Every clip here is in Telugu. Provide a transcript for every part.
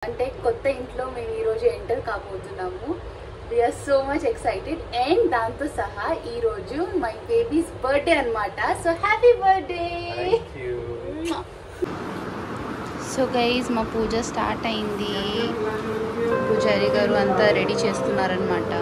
అంటే కొత్త ఇంట్లో మేము ఈ రోజు ఎంటర్ కాబోతున్నాము. We are so much excited and దాంతో సహా ఈ రోజు మై బేబీస్ బర్త్డే అన్నమాట. So happy birthday. So guys మా పూజ స్టార్ట్ అయింది. పూజారి గారు అంతా రెడీ చేస్తున్నారనమాట.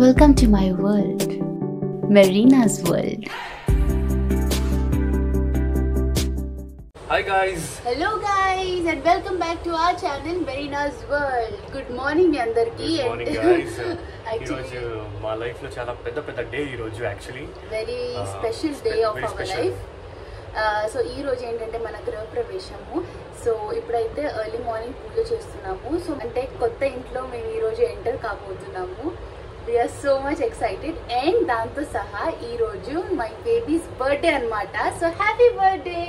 Welcome to my world, Marina's world. Hi guys. Hello guys and welcome back to our channel Marina's world. Good morning మీ అందరికి. Good morning guys. ఈ రోజు మా లైఫ్ లో చాలా పెద్ద డే ఈ రోజు actually very special day of our life. So ఈ రోజు ఏంటంటే మన గృహప్రవేశము. సో ఇప్పుడైతే ఎర్లీ మార్నింగ్ పూజ చేస్తున్నాము. సో అంటే కొత్త ఇంట్లో మేము ఈ రోజు ఎంటర్ కాబోతున్నాము. We are so much excited and దాంతో సహా ఈ రోజు మై బేబీస్ బర్త్డే అన్నమాట. So happy birthday.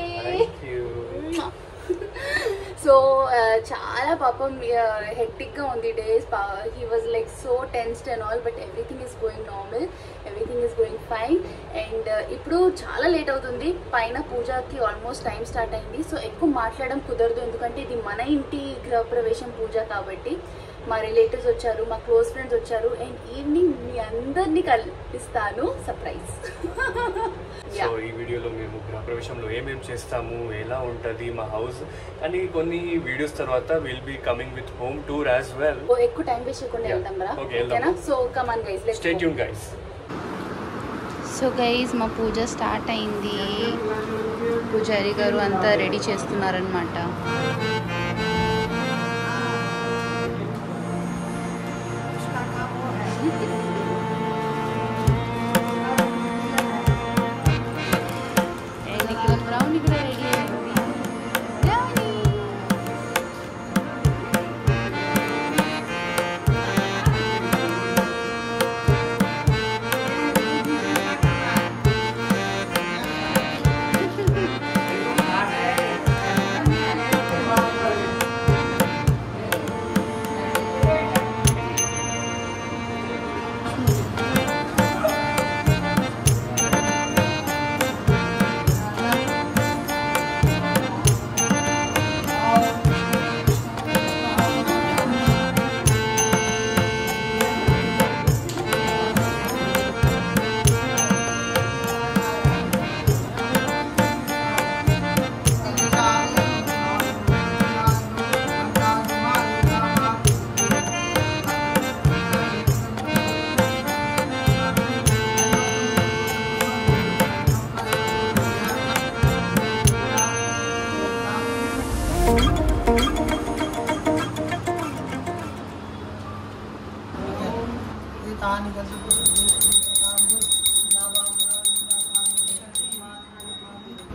సో చాలా పాపం హెక్టిక్గా ఉంది days. He was like so tensed and all, but everything is going normal, everything is going fine. And ఇప్పుడు చాలా లేట్ అవుతుంది. పైన పూజకి ఆల్మోస్ట్ టైం స్టార్ట్ అయింది. సో ఎక్కువ మాట్లాడడం కుదరదు, ఎందుకంటే ఇది మన ఇంటి గృహప్రవేశం పూజ కాబట్టి. మా రిలేటివ్స్ వచ్చారు, మా క్లోజ్ ఫ్రెండ్స్ వచ్చారు అండ్ ఈవినింగ్ మీ అందరినీ కల్పిస్తాను సర్ప్రైజ్. సో ఈ వీడియోలో మేము గృహప్రవేశంలో ఏమేమి చేస్తాము, ఎలా ఉంటుంది మా హౌస్ అని కొన్ని వీడియోస్ తర్వాత will be coming with home tour as well. ఎక్కువ టైం వేస్ట్ చేయకుండా వెళ్దాం రా. ఓకేనా? So come on guys, let's stay tune guys. So guys మా పూజ స్టార్ట్ అయింది. పూజారి గారు అంతా రెడీ చేస్తున్నారనమాట. బ్రౌన్ కూడా రెడీ అయింది.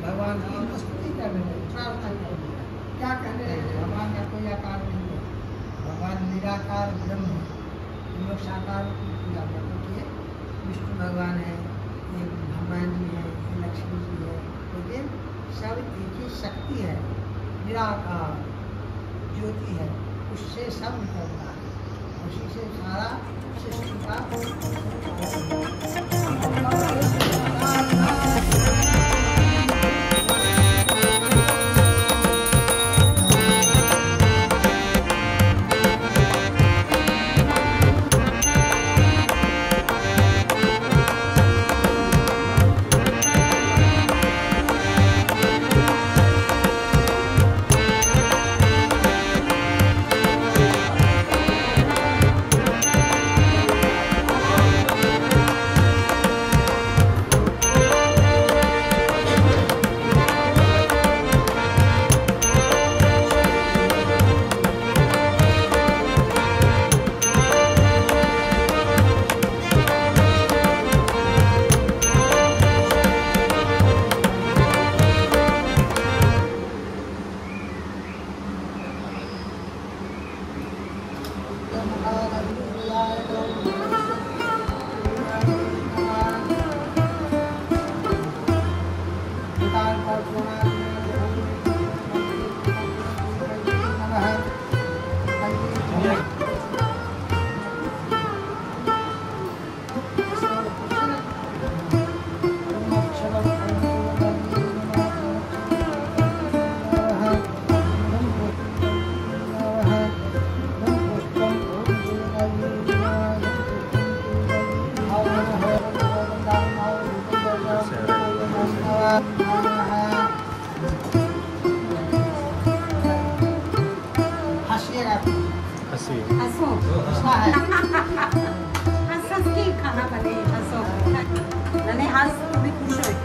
भगवान की स्तुति कर रहे हैं, प्रार्थना कर रहे हैं। क्या कर रहे हैं? भगवान का कोई आकार नहीं है, भगवान निराकार ब्रह्म है। हम लोग साकार की पूजा करते हैं। विष्णु भगवान है, ये हनुमान जी है, ये लक्ष्मी जी है, लेकिन सब एक ही शक्ति है, निराकार ज्योति है, उससे सब निकलता है, उसी से सारा सृष्टि का आणि हाच तुम्ही खुश आहे.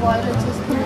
బాయిల్ వచ్చేస్తుంది.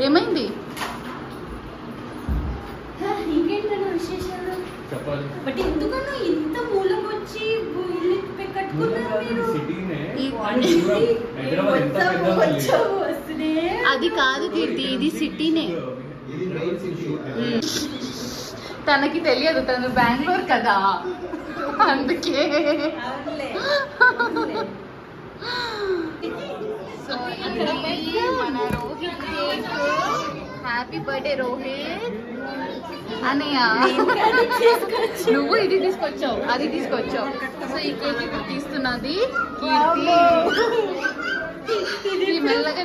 ఏమైంది? ఇంకేంటన్నా విశేషాలు? బట్ ఎందుకన్నా ఇంత మూలం వచ్చి ఇల్లు కట్టుకున్నారు మీరు? అది కాదు కీర్తి, ఇది సిటీనే. తనకి తెలియదు, తను బెంగళూరు కదా, అందుకే. సో ఇది మన Rohit cake happy birthday Rohit అనయ్య. నువ్వు ఇది తీసుకొచ్చావు, అది తీసుకొచ్చావు. సో ఈ కేక్ ఇప్పుడు తీస్తున్నది కీర్తి. మెల్లగా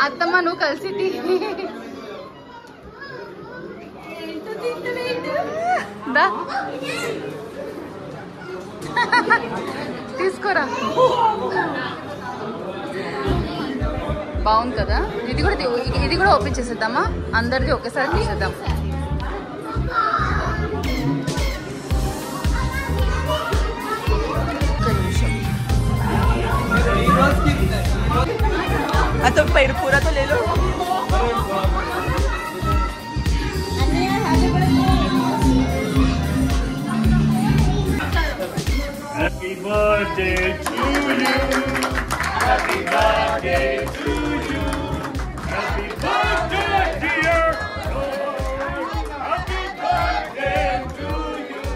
అత్తమ్మ నువ్వు కలిసి తీసుకోరా. బాగుంది కదా. ఇది కూడా ఓపెన్ చేసేద్దామా? అందరిది ఒకేసారి తీసేద్దాం. तो पेड़ पूरा तो ले लो. Happy birthday to you. Happy birthday to you. Happy birthday, dear Lord. Happy birthday to you.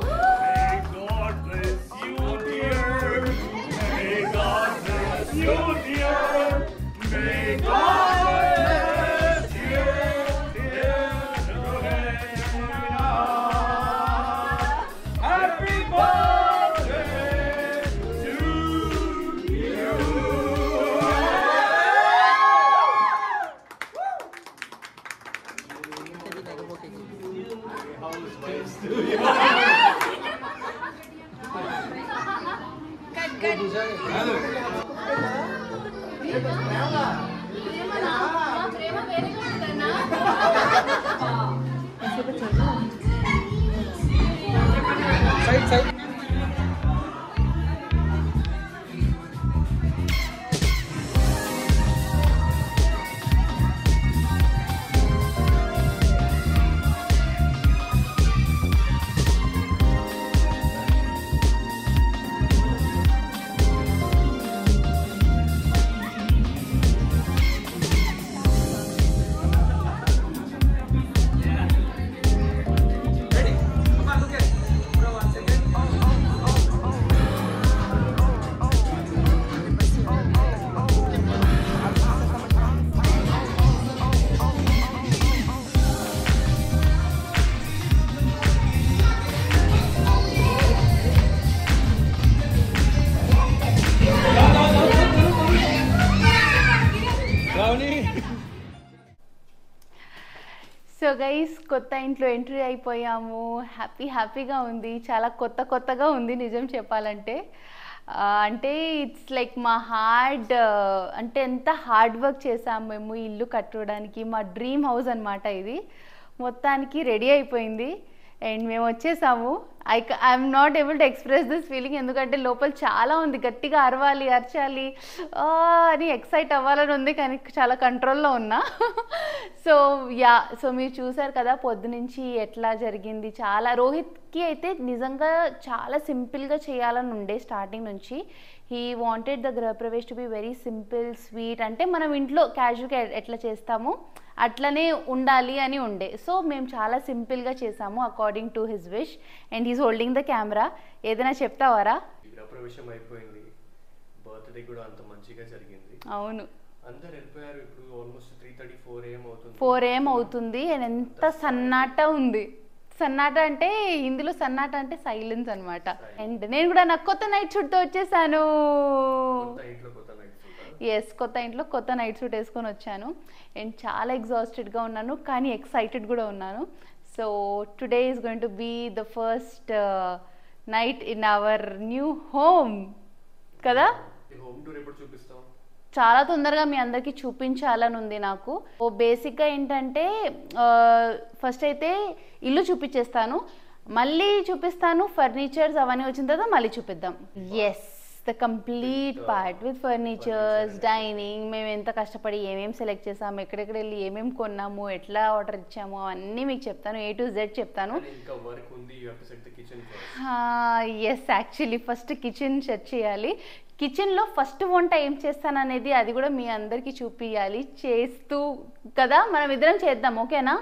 May God bless you, dear. May God bless you, dear. May God bless you, dear Rohena. Happy birthday to you. So guys కొత్త ఇంట్లో ఎంట్రీ అయిపోయాము. హ్యాపీగా ఉంది. చాలా కొత్తగా ఉంది నిజం చెప్పాలంటే. అంటే ఇట్స్ లైక్ మా అంటే ఎంత హార్డ్ వర్క్ చేసాము మేము ఇల్లు కట్టడానికి. మా డ్రీమ్ హౌస్ అనమాట ఇది. మొత్తానికి రెడీ అయిపోయింది అండ్ మేము వచ్చేసాము. I'm not able to express this feeling. ఎందుకంటే లోపల చాలా ఉంది. గట్టిగా అరచాలి అని ఎక్సైట్ అవ్వాలని ఉంది, కానీ చాలా కంట్రోల్లో ఉన్నా. సో మీరు చూసారు కదా పొద్దునుంచి ఎట్లా జరిగింది. చాలా రోహిత్కి అయితే నిజంగా చాలా సింపుల్గా చేయాలని ఉండే స్టార్టింగ్ నుంచి. He wanted the Gruhapravesh to be very simple sweet. అంటే మనం ఇంట్లో క్యాజువల్గా ఎట్లా చేస్తామో అట్లనే ఉండాలి అని ఉండే. సో మేము చాలా సింపుల్గా చేసాము according to his wish. And he's holding the camera. ఏదైనా చెప్తావారా? గృహప్రవేశం అయిపోయింది, బర్త్డే కూడా అంత మంచిగా జరిగింది. అవును, అందరు వెళ్ళిపోయారు. ఇప్పుడు ఆల్మోస్ట్ 3:30 4 AM అవుతుంది. 4 AM అవుతుంది. అండ్ ఎంత సన్నాట ఉంది. సన్నాట అంటే ఇందులో సన్నాట అంటే సైలెన్స్ అనమాట. అండ్ నేను కూడా నాకు కొత్త నైట్ సూట్తో వచ్చేసాను. కొత్త ఇంట్లో కొత్త నైట్ సూట్ వేసుకొని వచ్చాను. అండ్ చాలా ఎగ్జాస్టెడ్గా ఉన్నాను, కానీ ఎక్సైటెడ్ కూడా ఉన్నాను. So today is going to be the first night in our new home కదా. చాలా తొందరగా మీ అందరికీ చూపించాలని ఉంది నాకు. బేసిక్గా ఏంటంటే ఫస్ట్ అయితే ఇల్లు చూపించేస్తాను, మళ్ళీ చూపిస్తాను ఫర్నిచర్స్ అవన్నీ వచ్చిన తర్వాత మళ్ళీ చూపిద్దాం. Yes, the complete part with furnitures, dining, మేము ఎంత కష్టపడి ఏమేమి సెలెక్ట్ చేసాము, ఎక్కడెక్కడ వెళ్ళి ఏమేమి కొన్నాము, ఎట్లా ఆర్డర్ ఇచ్చాము అవన్నీ మీకు చెప్తాను. A to Z చెప్తాను. Yes, actually first kitchen set చేయాలి. కిచెన్లో ఫస్ట్ వంట ఏం చేస్తాను అనేది అది కూడా మీ అందరికీ చూపించాలి చేస్తూ కదా. మనం ఇద్దరం చేద్దాం, ఓకేనా?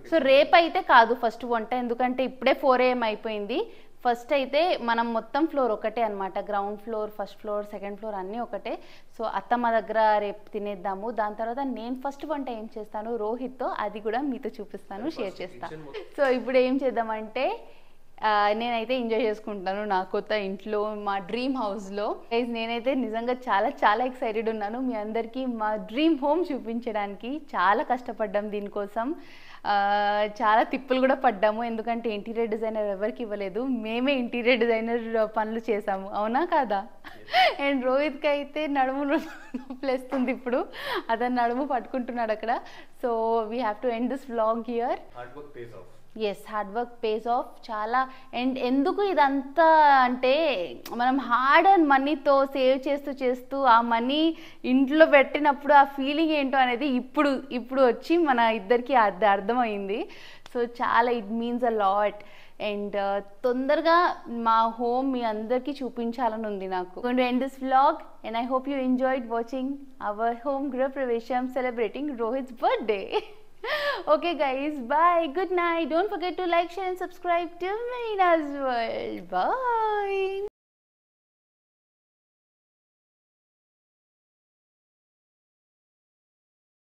సో రేపు అయితే కాదు ఫస్ట్ వంట, ఎందుకంటే ఇప్పుడే 4 AM అయిపోయింది. ఫస్ట్ అయితే మనం మొత్తం ఫ్లోర్ ఒకటే అనమాట, ground floor, first floor, second floor అన్నీ ఒకటే. సో అత్తమ్మ దగ్గర రేపు తినేద్దాము. దాని తర్వాత నేను ఫస్ట్ వంట ఏం చేస్తాను రోహిత్తో, అది కూడా మీతో చూపిస్తాను, షేర్ చేస్తాను. సో ఇప్పుడు ఏం చేద్దామంటే నేనైతే ఎంజాయ్ చేసుకుంటాను నా కొత్త ఇంట్లో, మా డ్రీమ్ హౌస్లో. గైస్ నేనైతే నిజంగా చాలా చాలా ఎక్సైటెడ్ ఉన్నాను మీ అందరికీ మా డ్రీమ్ హోమ్ చూపించడానికి. చాలా కష్టపడ్డాం దీనికోసం, చాలా తిప్పులు కూడా పడ్డాము, ఎందుకంటే ఇంటీరియర్ డిజైనర్ ఎవరికి ఇవ్వలేదు, మేమే ఇంటీరియర్ డిజైనర్ పనులు చేసాము, అవునా కాదా? అండ్ రోహిత్కి అయితే నడుము నొప్పిలేస్తుంది ఇప్పుడు, అతను నడుము పట్టుకుంటున్నాడు అక్కడ. So we have to end this vlog here. Yes, hard work pays off చాలా. అండ్ ఎందుకు ఇదంతా అంటే మనం హార్డ్ అండ్ మనీతో సేవ్ చేస్తూ చేస్తూ ఆ మనీ ఇంట్లో పెట్టినప్పుడు ఆ ఫీలింగ్ ఏంటో అనేది ఇప్పుడు వచ్చి మన ఇద్దరికి అర్థమైంది. సో చాలా it means a lot. And తొందరగా మా హోమ్ మీ అందరికీ చూపించాలని ఉంది నాకు. going to end this vlog and I hope you enjoyed watching our home Griha Pravesham celebrating Rohit's birthday. Okay guys, bye, good night. Don't forget to like, share and subscribe to Meena's World. Bye.